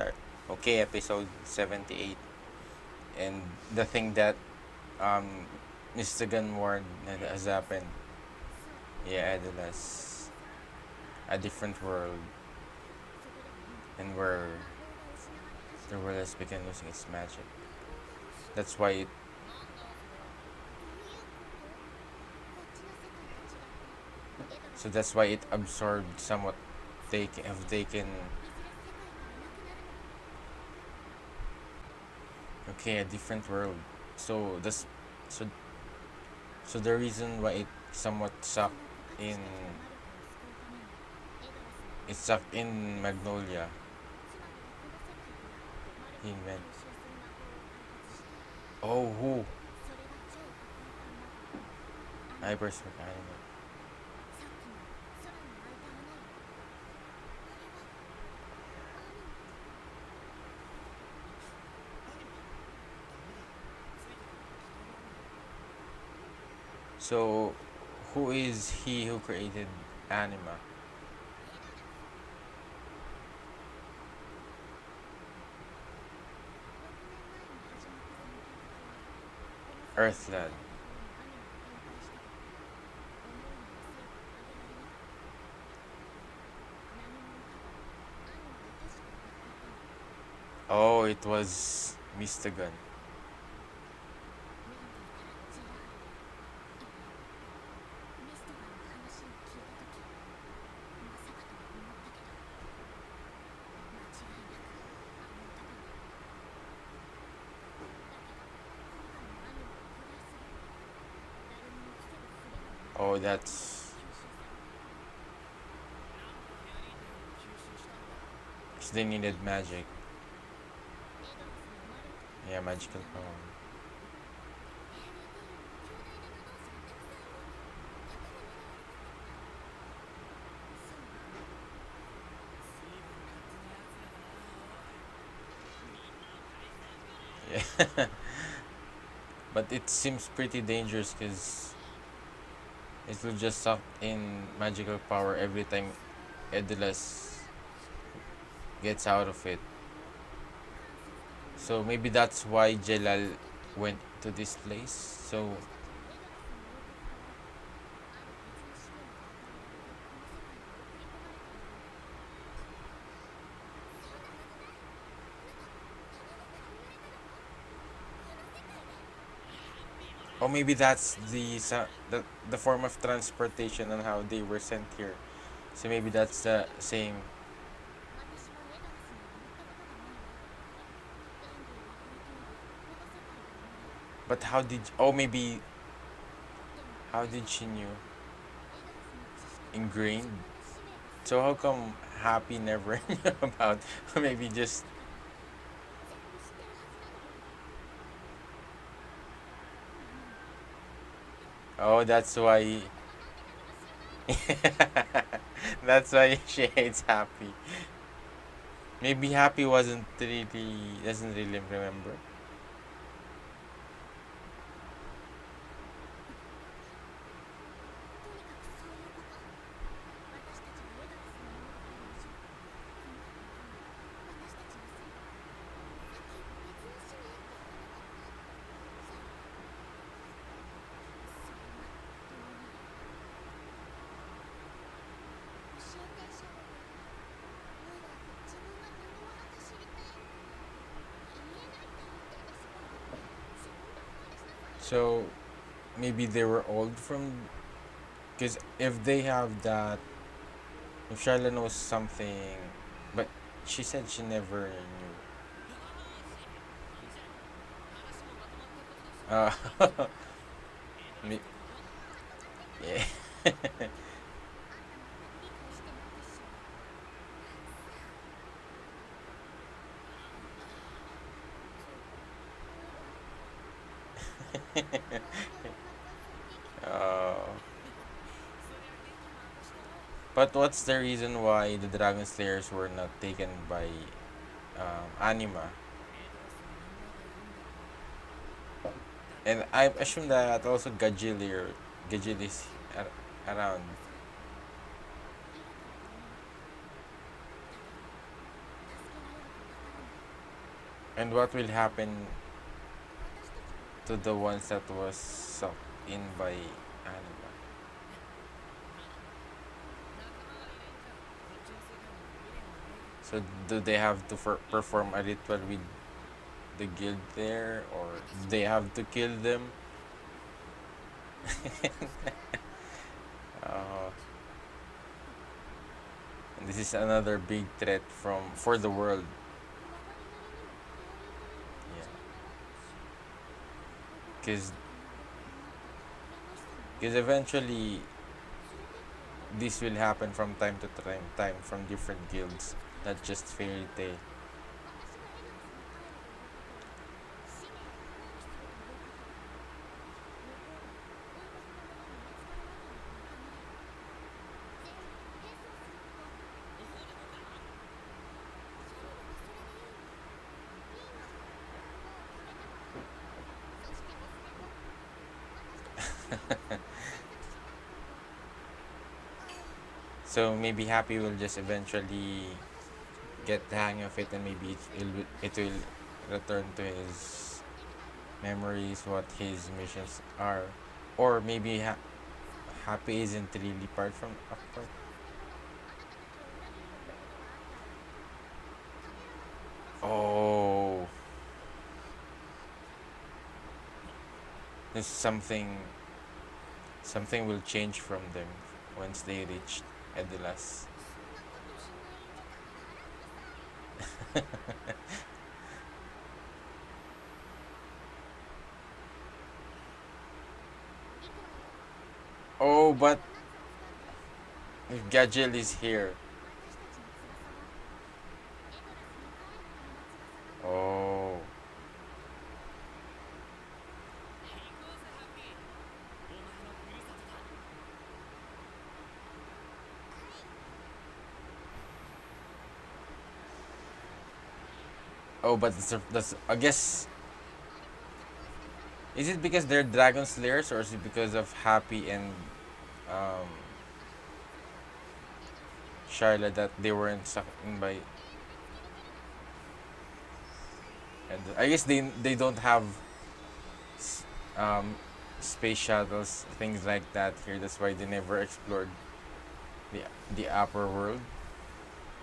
start. Okay, episode 78. And the thing that Mr. Gun warned that has happened. Yeah, Edolas. A different world. And where the world has begun losing its magic. That's why it that's why it absorbed somewhat have taken a different world. So that's so the reason why it somewhat in sucked in Magnolia. He invent. Oh, who? Hypersonic Anima. So, who is he who created Anima? Earthlad. Oh, it was Mistagon. Oh, that's. 'Cause they needed magic. Yeah, magical power. Yeah. But it seems pretty dangerous because it will just suck in magical power every time Edolas gets out of it. So maybe that's why Jelal went to this place. So, or maybe that's the form of transportation and how they were sent here. So maybe that's the same. But how did? Oh, maybe how did she knew? Ingrained. So how come Happy never knew about? Maybe just. Oh, that's why. That's why she hates Happy. Maybe Happy wasn't really doesn't really remember. So maybe they were old from because if they have that, if Charlotte knows something, but she said she never knew. Uh, me- yeah. uh, but what's the reason why the Dragon Slayers were not taken by Anima? And I assume that also Gajil is around. And what will happen to the ones that was sucked in by Anima? So do they have to perform a ritual with the guild there, or they have to kill them? uh, and this is another big threat for the world. Yeah, because eventually this will happen from time to time from different guilds, not just fairy tale. So maybe Happy will just eventually get the hang of it, and maybe it will return to his memories, what his missions are, or maybe Happy isn't really part from a part. Oh, there's something will change from them once they reach Edolas. Oh, but if Gadgel is here. Oh. Oh, but that's I guess, is it because they're dragon slayers, or is it because of Happy and um Charlotte that they weren't sucked in by, and I guess they don't have s- um space shuttles, things like that here. That's why they never explored the the upper world,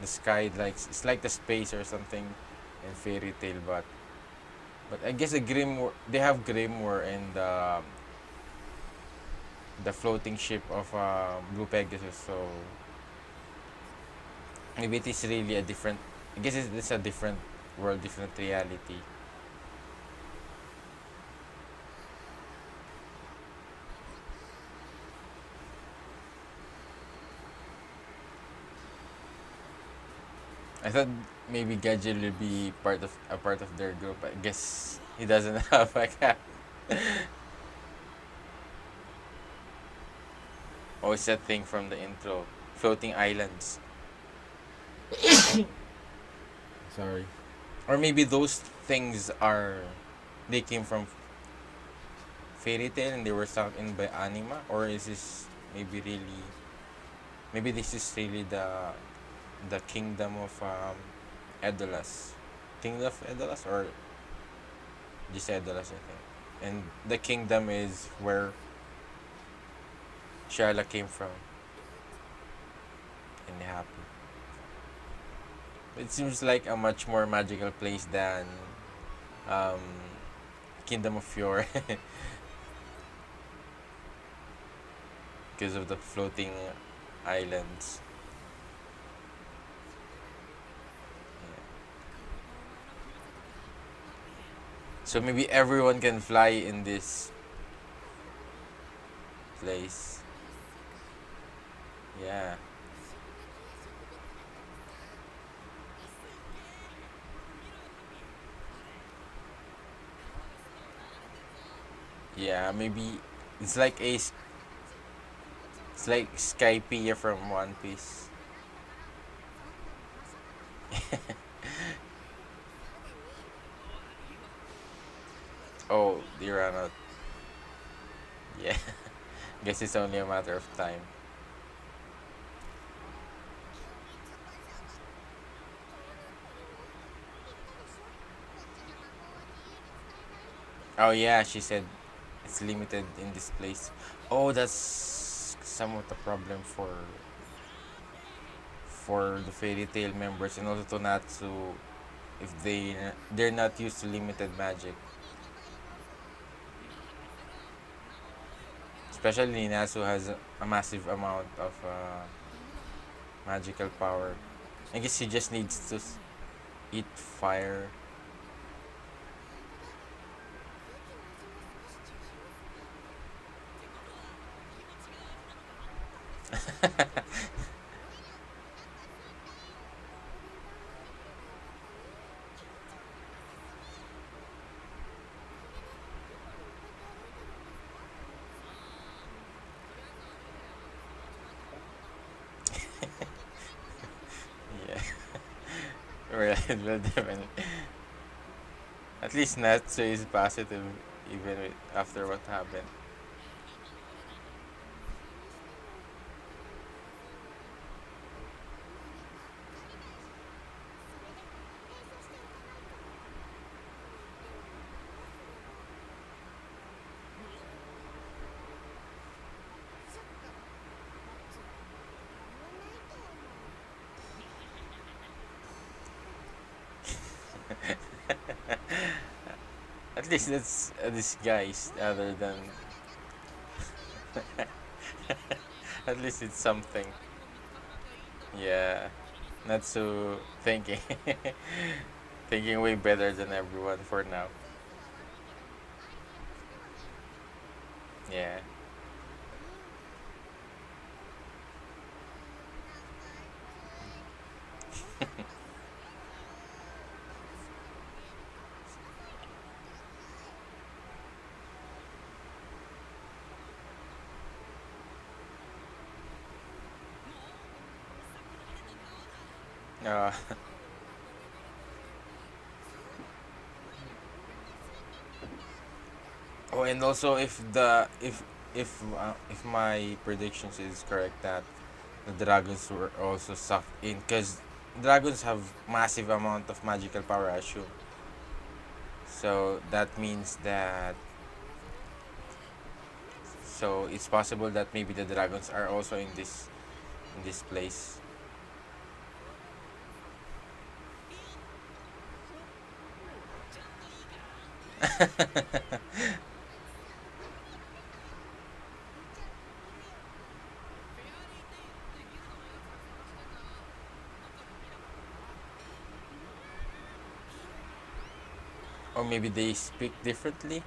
the sky. Like it's like the space or something in fairy tale, but I guess they have Grimoire and the floating ship of Blue Pegasus. So maybe it is really a different. I guess it's a different world, different reality. I thought maybe Gadget will be part of their group. I guess he doesn't have a cat. Oh, it's that thing from the intro, floating islands. Sorry. Or maybe those things they came from fairy tale and they were sucked in by Anima, or is this maybe really maybe this is really the kingdom of Edolas, kingdom of Edolas, or just Edolas, I think. And the kingdom is where Charla came from and Happy. It seems like a much more magical place than um, Kingdom of Fjord because of the floating islands. Yeah. So maybe everyone can fly in this place. Yeah. Yeah, maybe it's like it's like Skypiea from One Piece. Oh, they ran out. Yeah. Guess it's only a matter of time. Oh yeah, she said it's limited in this place. Oh, that's somewhat a problem for the fairy tale members and also to Natsu if they're not used to limited magic. Especially Natsu has a massive amount of magical power. I guess he just needs to eat fire. Yeah, right. Well, definitely. At least Natsu is positive even after what happened. At least that's a disguise other than. At least it's something. Yeah. Not so thinking. Thinking way better than everyone for now. Yeah. Uh, oh, and also if my predictions is correct that the dragons were also sucked in because dragons have massive amount of magical power, I assume. So that means that so it's possible that maybe the dragons are also in this place. Or maybe they speak differently.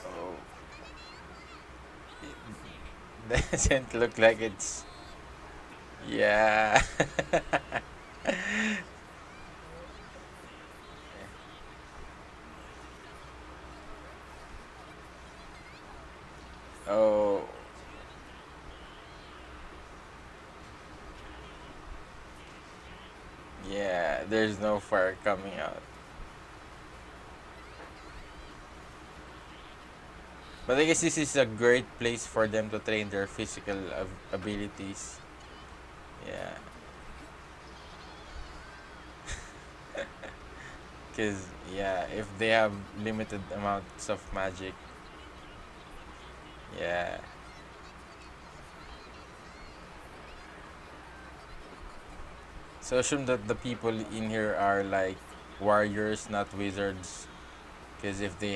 Oh, it doesn't look like it's. Yeah. Oh, yeah. There's no fire coming out. But I guess this is a great place for them to train their physical abilities. Yeah. Because, yeah, if they have limited amounts of magic, yeah. So assume that the people in here are like warriors, not wizards. Because if they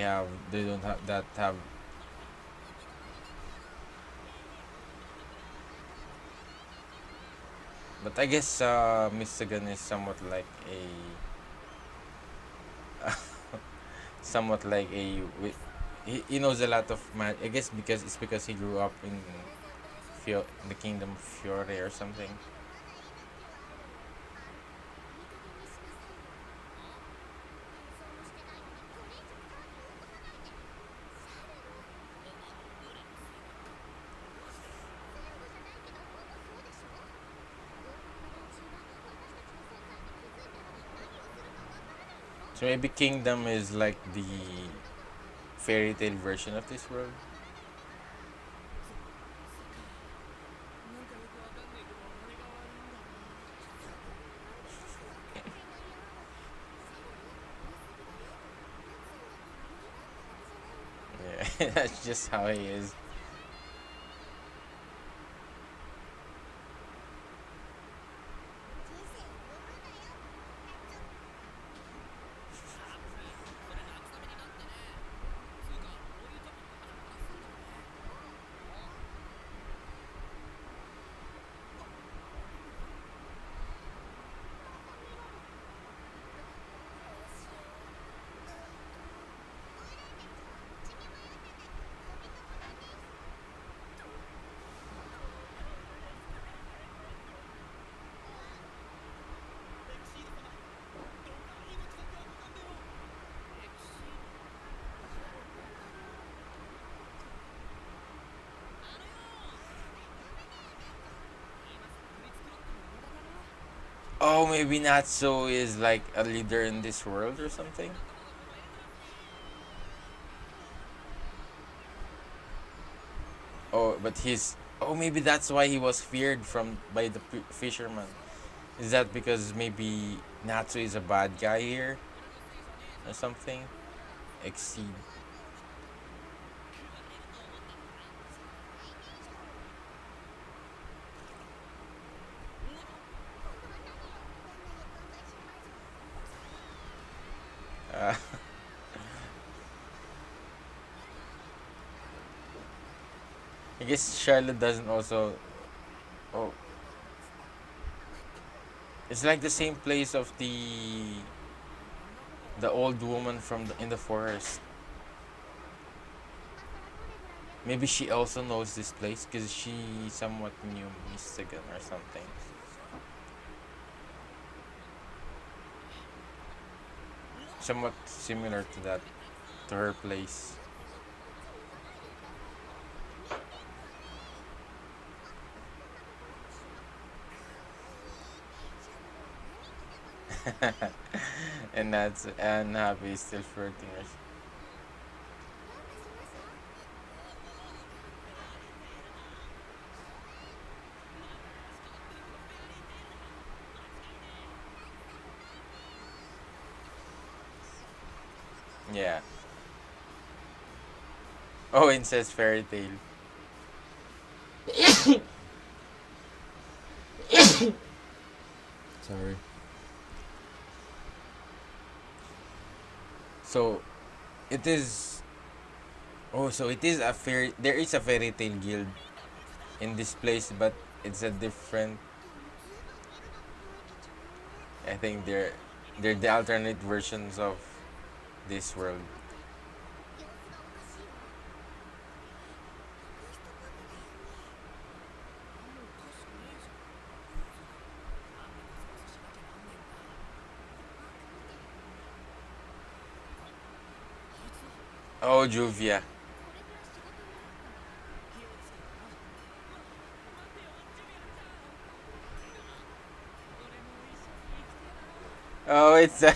don't have that have. But I guess Michigan is somewhat like somewhat like a he knows a lot of I guess because it's because he grew up in the kingdom of Fiore or something. So maybe kingdom is like the fairy tale version of this world. Yeah, that's just how he is. Oh, maybe Natsu is like a leader in this world or something. Oh, but he's. Oh, maybe that's why he was feared from by the fisherman. Is that because maybe Natsu is a bad guy here or something? Exceed. Uh, I guess Charlotte doesn't also. Oh, it's like the same place of the old woman from in the forest. Maybe she also knows this place because she somewhat knew Michigan or something. Somewhat similar to that, to her place. And that's and Happy is still flirting her. Yeah. Oh, incest fairy tale. Sorry. So it is. Oh, so it is a fairy. There is a fairy tale guild in this place, but it's a different. I think they're the alternate versions of this world. Oh, Juvia. Oh, it's a,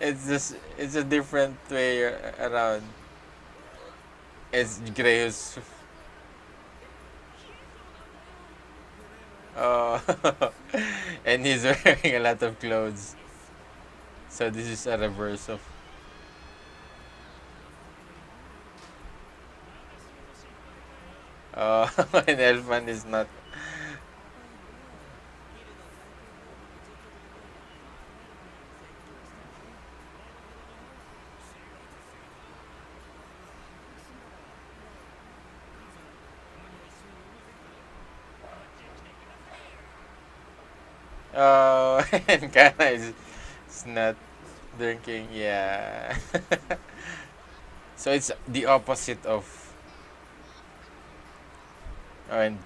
it's just it's a different way around. It's Grey's. Oh, and he's wearing a lot of clothes. So this is a reverse of. Oh, an elephant is not. Oh, and Kana is not drinking. Yeah. So it's the opposite of. And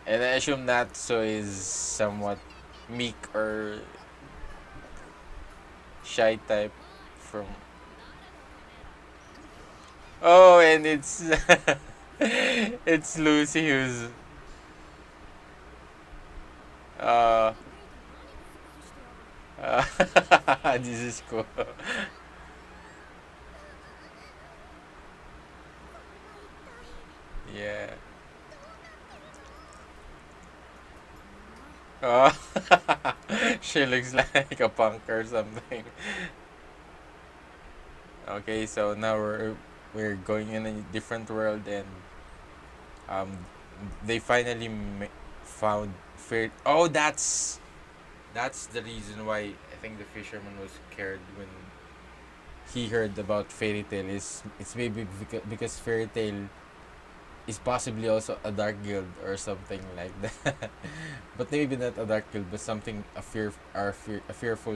and I assume Natsu is somewhat meek or shy type from. Oh, and it's it's Lucy who's uh, uh this is cool. Yeah. Oh, she looks like a punk or something. Okay, so now we're going in a different world, and um they finally found fair. Oh, that's the reason why I think the fisherman was scared when he heard about fairy tale. Is it's maybe because fairy tale is possibly also a dark guild or something like that. But maybe not a dark guild, but something a fearful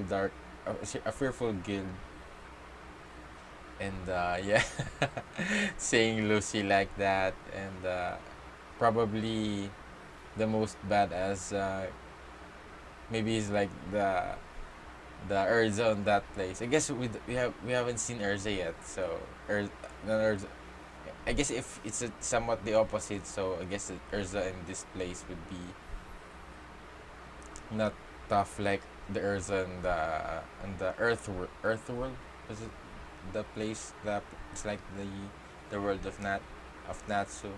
dark a fearful guild. And yeah, saying Lucy like that, and probably the most badass. Maybe he's like the Urza on that place. I guess we haven't seen Urza yet, so the Urza. I guess if it's somewhat the opposite, so I guess Urza in this place would be not tough like the Urza and the Earth world. Was it the place that it's like the world of Natsu,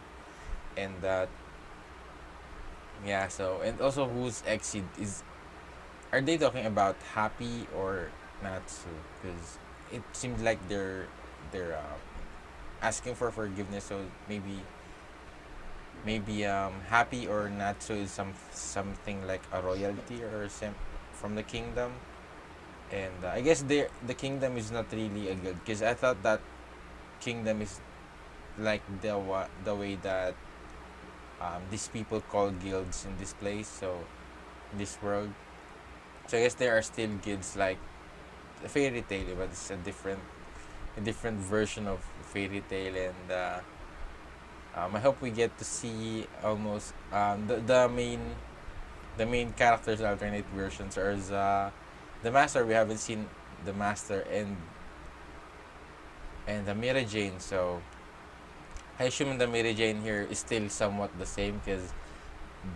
and that yeah. So and also whose exit is, are they talking about Happy or Natsu? Because it seems like they're asking for forgiveness. So maybe Happy or Natsu is something like a royalty or from the kingdom. And I guess the kingdom is not really a guild, because I thought that kingdom is like the way that these people call guilds in this place. So in this world, so I guess there are still guilds like fairy tale, but it's a different version of fairy tale. And I hope we get to see almost the main characters alternate versions, or the master. We haven't seen the master and the Mira Jane. So I assume the Mira Jane here is still somewhat the same, because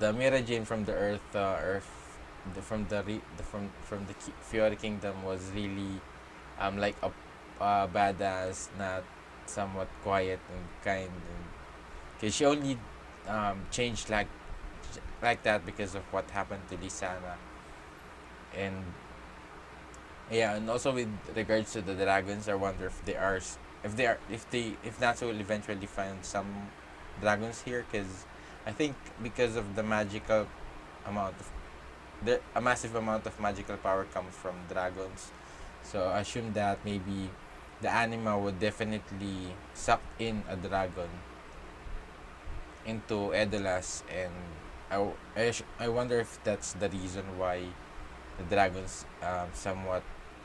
the Mira Jane from the Earth, from the Fiore Kingdom was really like a badass, not somewhat quiet and kind, and because she only changed like that because of what happened to Lisana. And yeah, and also with regards to the dragons, I wonder if if Natsu will eventually find some dragons here, because I think because of the magical amount of a massive amount of magical power comes from dragons. So I assume that maybe the Anima would definitely suck in a dragon into Edolas, and I wonder if that's the reason why the dragons somewhat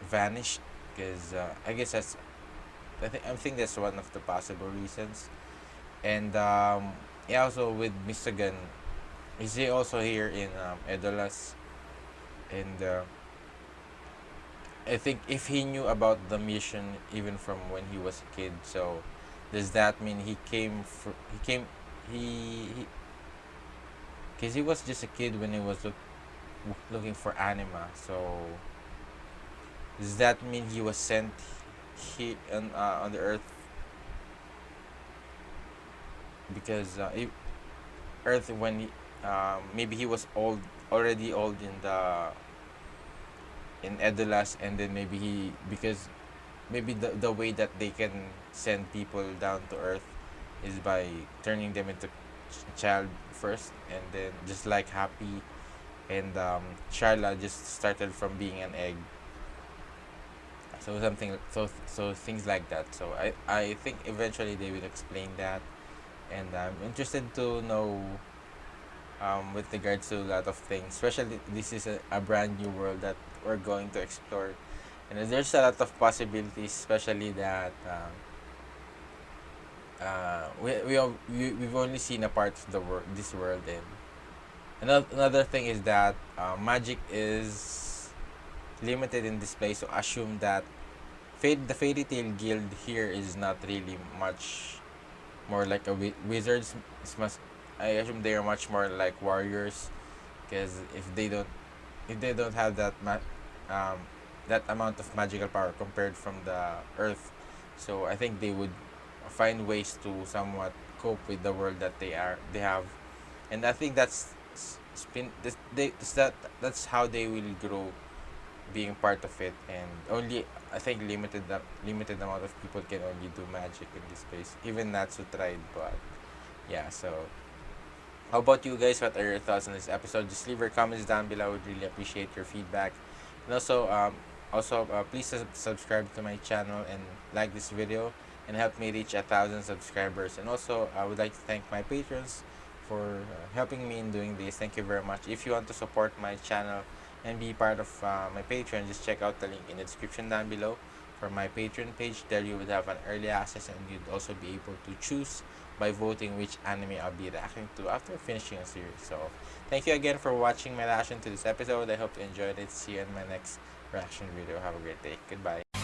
vanished, because I guess I think that's one of the possible reasons. And yeah, also with Mr. Gun, is he also here in Edolas? And I think if he knew about the mission even from when he was a kid, so does that mean he came he because he was just a kid when he was looking for Anima. So does that mean he was sent on the Earth, because Earth when maybe he was already old in Edolas, and then maybe he because maybe the way that they can send people down to Earth is by turning them into child first, and then just like Happy and Charla just started from being an egg. So things like that. So I think eventually they will explain that, and I'm interested to know with regards to a lot of things. Especially this is a brand new world that we're going to explore, and there's a lot of possibilities. Especially that we've only seen a part of the world, this world, and another thing is that magic is limited in this place. So assume that the fairy tale guild here is not really much more like a wizards. It's much, I assume they are much more like warriors, because if they don't have um, that amount of magical power compared from the earth, so I think they would find ways to somewhat cope with the world that they have, and I think that's how they will grow being part of it. And only I think limited amount of people can only do magic in this space. Even Natsu tried, but yeah. So how about you guys? What are your thoughts on this episode? Just leave your comments down below. I would really appreciate your feedback. And also, please subscribe to my channel and like this video and help me reach 1,000 subscribers. And also, I would like to thank my patrons for helping me in doing this. Thank you very much. If you want to support my channel and be part of my Patreon, just check out the link in the description down below for my Patreon page. There you would have an early access, and you'd also be able to choose by voting which anime I'll be reacting to after finishing a series. So, thank you again for watching my reaction to this episode. I hope you enjoyed it. See you in my next reaction video. Have a great day. Goodbye.